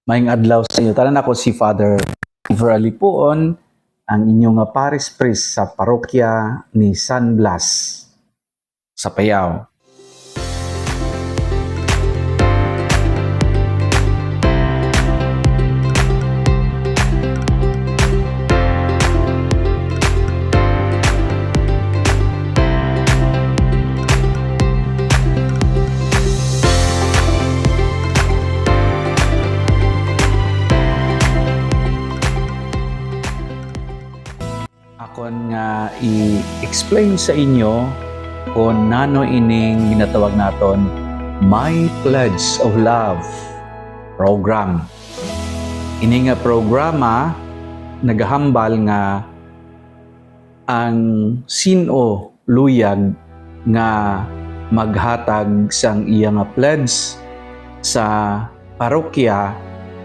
Maayong adlaw sa inyo. Tanan ako si Father Iver Alipuon, ang inyong Paris Priest sa parokya ni San Blas sa Payao. Akon nga i-explain sa inyo kung nano ining ginatawag naton My Pledge of Love program. Ini nga programa nagahambal nga ang sino luyag nga maghatag sang iya nga pledge sa parokya,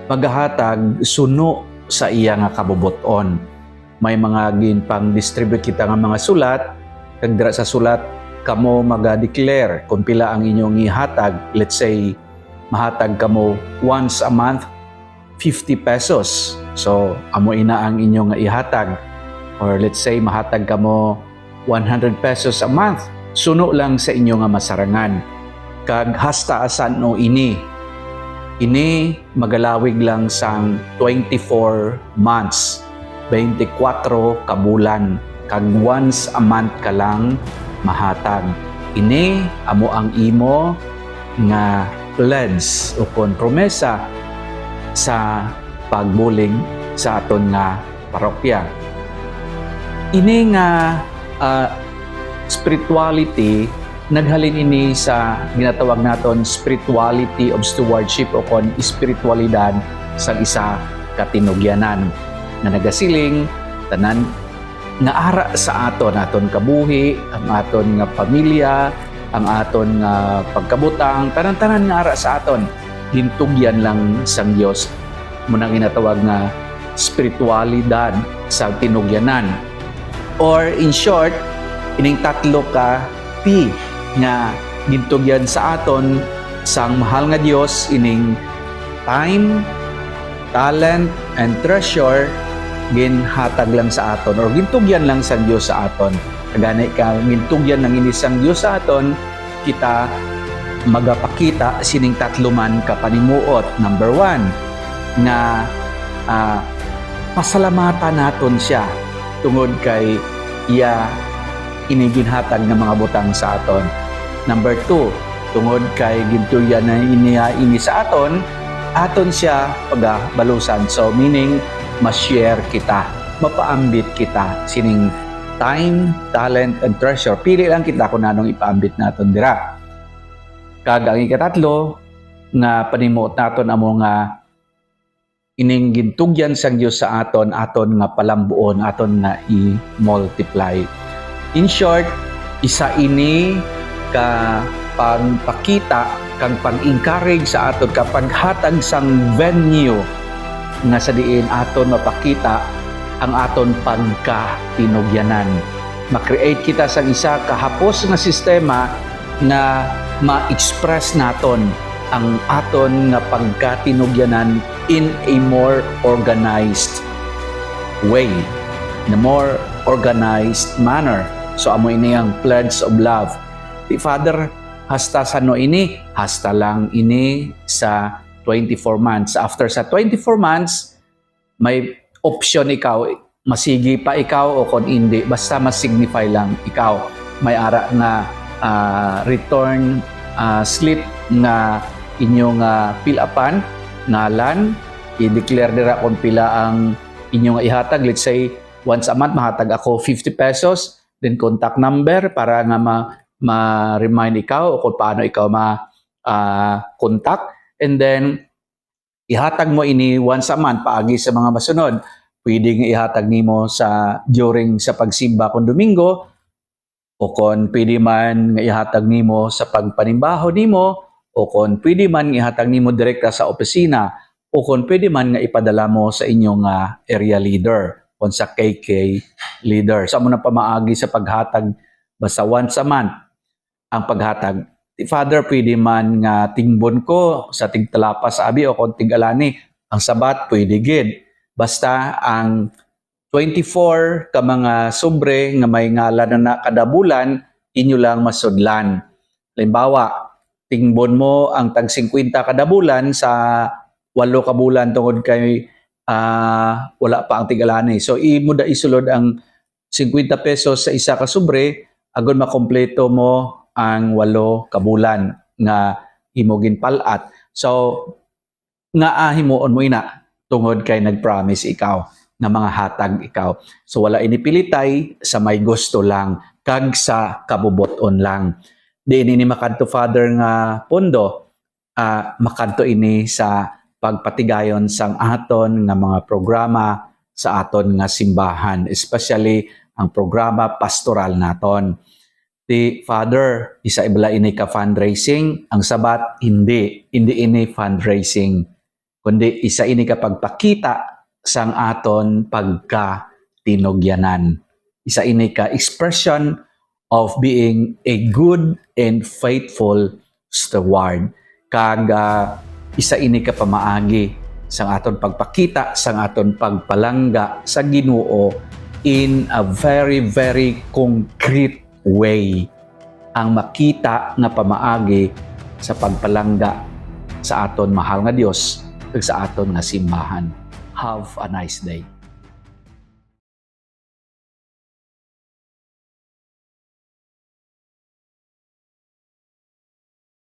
maghatag suno sa iya nga kabubuton. May mga ginpang-distribute kita nga mga sulat, kag dira sa sulat kamo maga-declare kung pila ang inyong ihatag. Let's say mahatag kamo once a month 50 pesos. So amo ina ang inyong ihatag. Or let's say mahatag kamo 100 pesos a month. Suno lang sa inyo nga masarangan. Kag hasta asan no ini. Ini magalawig lang sang 24 months. 24 ka bulan, kag once a month ka lang mahatag. Ini amo ang imo nga pledge o kompromesa sa pagbulig sa aton nga parokya. Ini nga spirituality, naghalin ini sa ginatawag naton spirituality of stewardship o kon espiritualidad sa isa katinugyanan na nagasiling tanan nga ara sa aton kabuhi, ang aton nga pamilya, ang aton nga pagkabutang, tanan-tanan nga ara sa aton hintugyan lang sang Dios mo nang ginatawag nga spiritualidad sa tinugyanan. Or in short, ining tatlo ka P nga gintugyan sa aton sang mahal nga Dios, ining time, talent, and treasure ginhatag lang sa aton or gintugyan lang sa Dios sa aton. Kagani ka gintugyan ng inisang Dios sa aton, kita magapakita sining tatlo man ka panimuot. Number 1 nga pasalamatan naton siya tungod kay iya iniginhatag ng mga butang sa aton. Number 2, tungod kay gintugyan na ini sa aton siya pagabalusan. So meaning ma-share kita, mapaambit kita sining time, talent, and treasure. Pili lang kita kung nanong ipaambit naton dira. Kag ang ikatatlo nga panimuot naton amo nga ining gintugyan sang Dios sa aton nga palambuon, aton nga i-multiply. In short, isa ini ka pagpakita kang pag-encourage sa aton, kapag hatag sang venue nga sa diin aton mapakita ang aton pagkatinugyanan. Ma-create kita sa isa kahapos nga sistema na ma-express naton ang aton nga pagkatinugyanan in a more organized way, in a more organized manner. So amo ini ang pledge of love. Di Father, hasta sa no ini, hasta lang ini sa 24 months. After sa 24 months, may option ikaw, masigi pa ikaw o kung hindi, basta masignify lang ikaw. May ara nga return slip na inyong fill-upan, ngalan, i-declare dira kung pila ang inyong ihatag. Let's say, once a month, mahatag ako 50 pesos, then contact number para nga ma-remind ikaw o kung paano ikaw ma-contact. And then, ihatag mo ini once a month, paagi sa mga masunod. Pwede nga ihatag nimo sa during sa pagsimba kung Domingo, o kung pwede man nga ihatag nimo sa pagpanimbaho nimo, o kung pwede man ihatag nimo direkta sa opisina, o kung pwede man nga ipadala mo sa inyong area leader, o sa KK leader. So, mo na pamaagi sa paghatag basta once a month ang paghatag. Father, pwede man nga tingbon ko sa tigtalapas abi o kung tigalani, Ang sabat pwede gid. Basta ang 24 ka mga sobre nga may ngalan na kada bulan, inyo lang masudlan. Halimbawa, tingbon mo ang tag 50 kada bulan sa 8 ka bulan tungod kay wala pa ang tigalani. So, imo da isulod ang 50 pesos sa isa ka sobre, agon makompleto mo ang 8 ka bulan nga imo ginpalat. So, nga himuon mo ina tungod kay nag-promise ikaw na mga hatag ikaw. So wala inipilitay sa may gusto lang kag sa kabuboton lang. Di ini makadto Father nga pondo, makadto ini sa pagpatigayon sang aton nga mga programa sa aton nga simbahan, especially ang programa pastoral naton. Di Father, isa ibala ini ka fundraising, ang sabat hindi ini fundraising, kundi isa ini ka pagpakita sang aton pagka tinugyanan. Isa ini ka expression of being a good and faithful steward. Kag isa ini ka pamaagi sang aton pagpakita, sang aton pagpalangga sa Ginoo in a very, very concrete way. Ang makita nga pamaagi sa pagpalangga sa aton mahal nga Dios ug sa aton nga simbahan. Have a nice day.